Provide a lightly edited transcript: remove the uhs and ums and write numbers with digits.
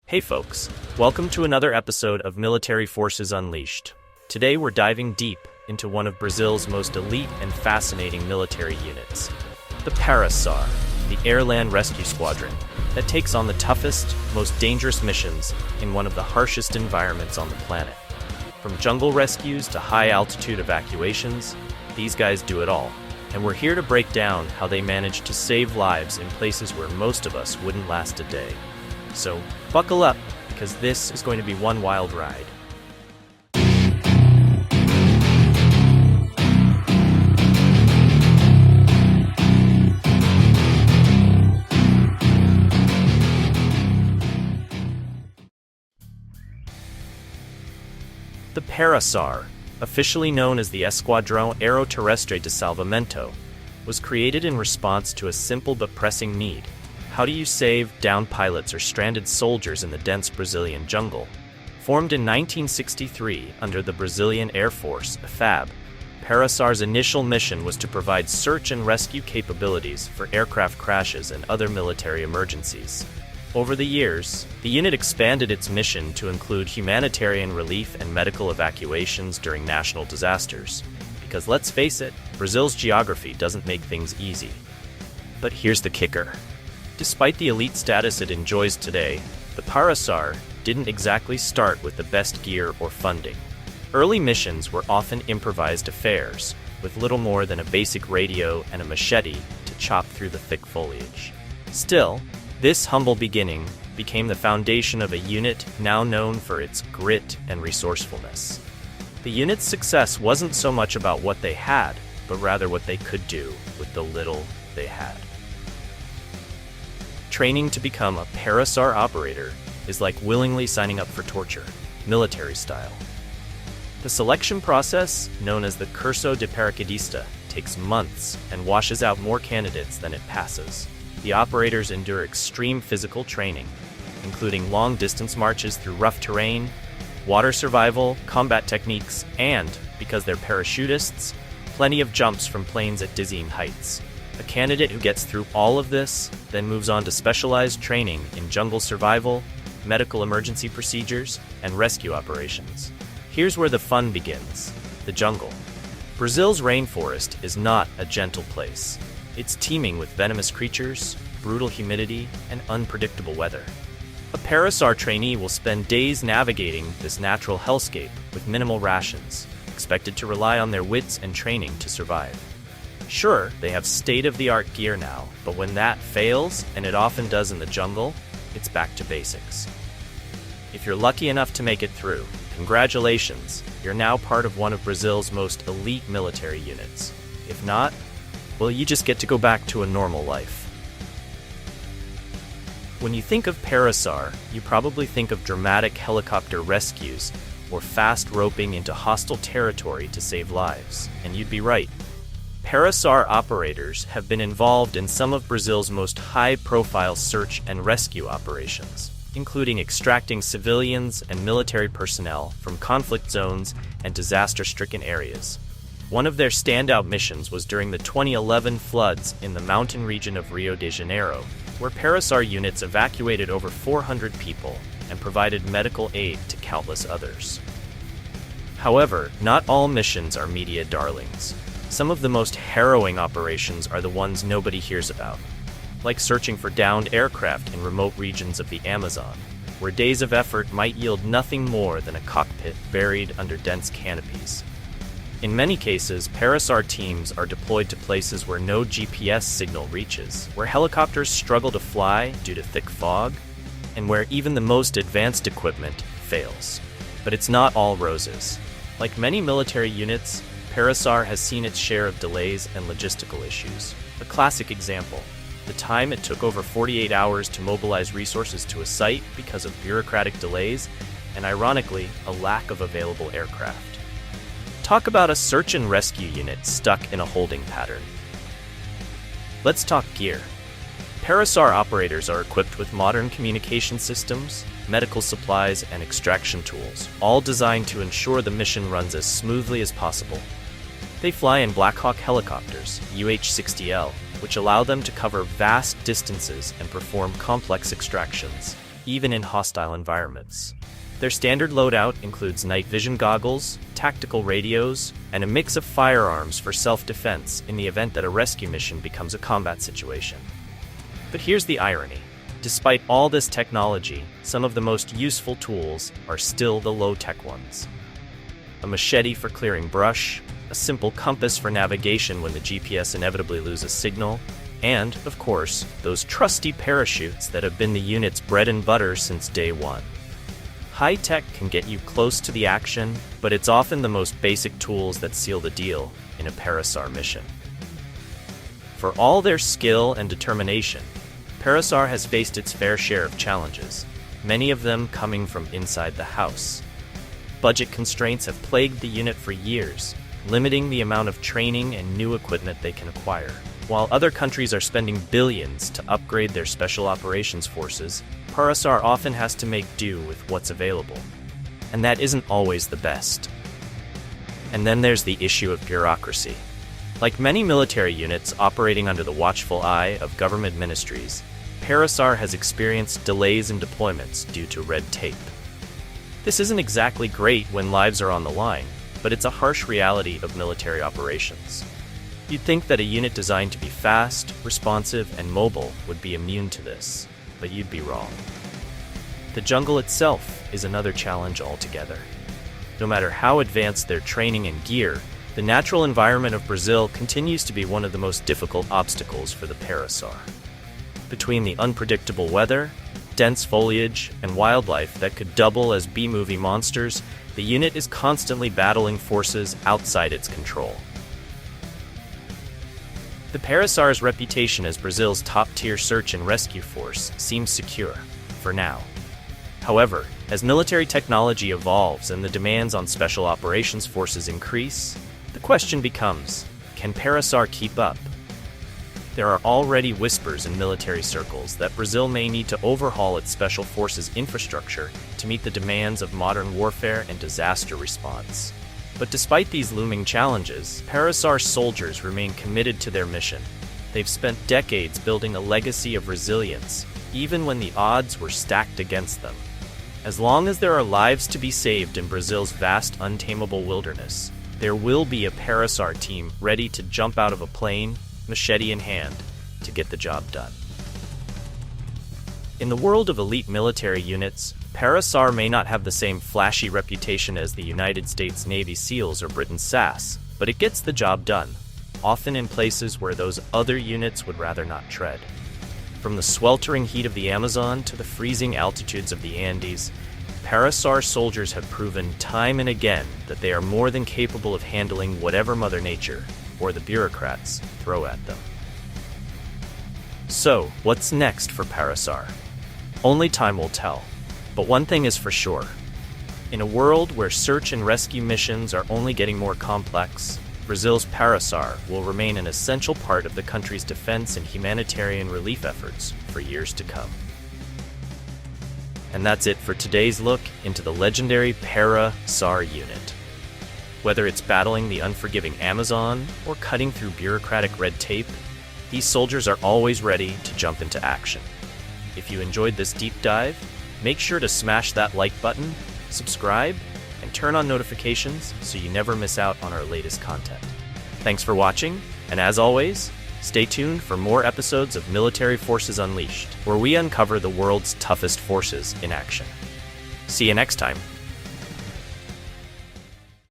Hey folks, welcome to another episode of Military Forces Unleashed. Today we're diving deep into one of Brazil's most elite and fascinating military units, the PARA-SAR, the Airlandrescue Squadron, that takes on the toughest, most dangerous missions in one of the harshest environments on the planet. From jungle rescues to high-altitude evacuations, these guys do it all. And we're here to break down how they manage to save lives in places where most of us wouldn't last a day. So buckle up, because this is going to be one wild ride. The PARA-SAR, officially known as the Esquadrão Aeroterrestre de Salvamento, was created in response to a simple but pressing need. How do you save downed pilots or stranded soldiers in the dense Brazilian jungle? Formed in 1963 under the Brazilian Air Force, FAB, PARA-SAR's initial mission was to provide search and rescue capabilities for aircraft crashes and other military emergencies. Over the years, the unit expanded its mission to include humanitarian relief and medical evacuations during national disasters. Because let's face it, Brazil's geography doesn't make things easy. But here's the kicker. Despite the elite status it enjoys today, the PARA-SAR didn't exactly start with the best gear or funding. Early missions were often improvised affairs, with little more than a basic radio and a machete to chop through the thick foliage. Still, this humble beginning became the foundation of a unit now known for its grit and resourcefulness. The unit's success wasn't so much about what they had, but rather what they could do with the little they had. Training to become a PARA-SAR operator is like willingly signing up for torture, military style. The selection process, known as the curso de paraquedista, takes months and washes out more candidates than it passes. The operators endure extreme physical training, including long-distance marches through rough terrain, water survival, combat techniques, and, because they're parachutists, plenty of jumps from planes at dizzying heights. A candidate who gets through all of this then moves on to specialized training in jungle survival, medical emergency procedures, and rescue operations. Here's where the fun begins: the jungle. Brazil's rainforest is not a gentle place. It's teeming with venomous creatures, brutal humidity, and unpredictable weather. A PARA-SAR trainee will spend days navigating this natural hellscape with minimal rations, expected to rely on their wits and training to survive. Sure, they have state-of-the-art gear now, but when that fails, and it often does in the jungle, it's back to basics. If you're lucky enough to make it through, congratulations, you're now part of one of Brazil's most elite military units. If not, well, you just get to go back to a normal life. When you think of PARA-SAR, you probably think of dramatic helicopter rescues or fast roping into hostile territory to save lives, and you'd be right. PARA-SAR operators have been involved in some of Brazil's most high-profile search and rescue operations, including extracting civilians and military personnel from conflict zones and disaster-stricken areas. One of their standout missions was during the 2011 floods in the mountain region of Rio de Janeiro, where PARA-SAR units evacuated over 400 people and provided medical aid to countless others. However, not all missions are media darlings. Some of the most harrowing operations are the ones nobody hears about, like searching for downed aircraft in remote regions of the Amazon, where days of effort might yield nothing more than a cockpit buried under dense canopies. In many cases, PARA-SAR teams are deployed to places where no GPS signal reaches, where helicopters struggle to fly due to thick fog, and where even the most advanced equipment fails. But it's not all roses. Like many military units, PARA-SAR has seen its share of delays and logistical issues. A classic example: the time it took over 48 hours to mobilize resources to a site because of bureaucratic delays, and ironically, a lack of available aircraft. Talk about a search and rescue unit stuck in a holding pattern. Let's talk gear. PARA-SAR operators are equipped with modern communication systems, medical supplies, and extraction tools, all designed to ensure the mission runs as smoothly as possible. They fly in Black Hawk helicopters, UH-60L, which allow them to cover vast distances and perform complex extractions, even in hostile environments. Their standard loadout includes night vision goggles, tactical radios, and a mix of firearms for self-defense in the event that a rescue mission becomes a combat situation. But here's the irony. Despite all this technology, some of the most useful tools are still the low-tech ones. A machete for clearing brush, a simple compass for navigation when the GPS inevitably loses signal, and, of course, those trusty parachutes that have been the unit's bread and butter since day one. High tech can get you close to the action, but it's often the most basic tools that seal the deal in a PARA-SAR mission. For all their skill and determination, PARA-SAR has faced its fair share of challenges, many of them coming from inside the house. Budget constraints have plagued the unit for years, limiting the amount of training and new equipment they can acquire. While other countries are spending billions to upgrade their special operations forces, PARA-SAR often has to make do with what's available. And that isn't always the best. And then there's the issue of bureaucracy. Like many military units operating under the watchful eye of government ministries, PARA-SAR has experienced delays in deployments due to red tape. This isn't exactly great when lives are on the line, but it's a harsh reality of military operations. You'd think that a unit designed to be fast, responsive, and mobile would be immune to this, but you'd be wrong. The jungle itself is another challenge altogether. No matter how advanced their training and gear, the natural environment of Brazil continues to be one of the most difficult obstacles for the PARA-SAR. Between the unpredictable weather, dense foliage, and wildlife that could double as B-movie monsters, the unit is constantly battling forces outside its control. The PARA-SAR's reputation as Brazil's top-tier search and rescue force seems secure, for now. However, as military technology evolves and the demands on special operations forces increase, the question becomes, can PARA-SAR keep up? There are already whispers in military circles that Brazil may need to overhaul its special forces infrastructure to meet the demands of modern warfare and disaster response. But despite these looming challenges, PARA-SAR soldiers remain committed to their mission. They've spent decades building a legacy of resilience, even when the odds were stacked against them. As long as there are lives to be saved in Brazil's vast, untamable wilderness, there will be a PARA-SAR team ready to jump out of a plane, machete in hand, to get the job done. In the world of elite military units, PARA-SAR may not have the same flashy reputation as the United States Navy SEALs or Britain's SAS, but it gets the job done, often in places where those other units would rather not tread. From the sweltering heat of the Amazon to the freezing altitudes of the Andes, PARA-SAR soldiers have proven time and again that they are more than capable of handling whatever Mother Nature, or the bureaucrats, throw at them. So, what's next for PARA-SAR? Only time will tell. But one thing is for sure. In a world where search and rescue missions are only getting more complex, Brazil's PARA-SAR will remain an essential part of the country's defense and humanitarian relief efforts for years to come. And that's it for today's look into the legendary PARA-SAR unit. Whether it's battling the unforgiving Amazon or cutting through bureaucratic red tape, these soldiers are always ready to jump into action. If you enjoyed this deep dive, make sure to smash that like button, subscribe, and turn on notifications so you never miss out on our latest content. Thanks for watching, and as always, stay tuned for more episodes of Military Forces Unleashed, where we uncover the world's toughest forces in action. See you next time.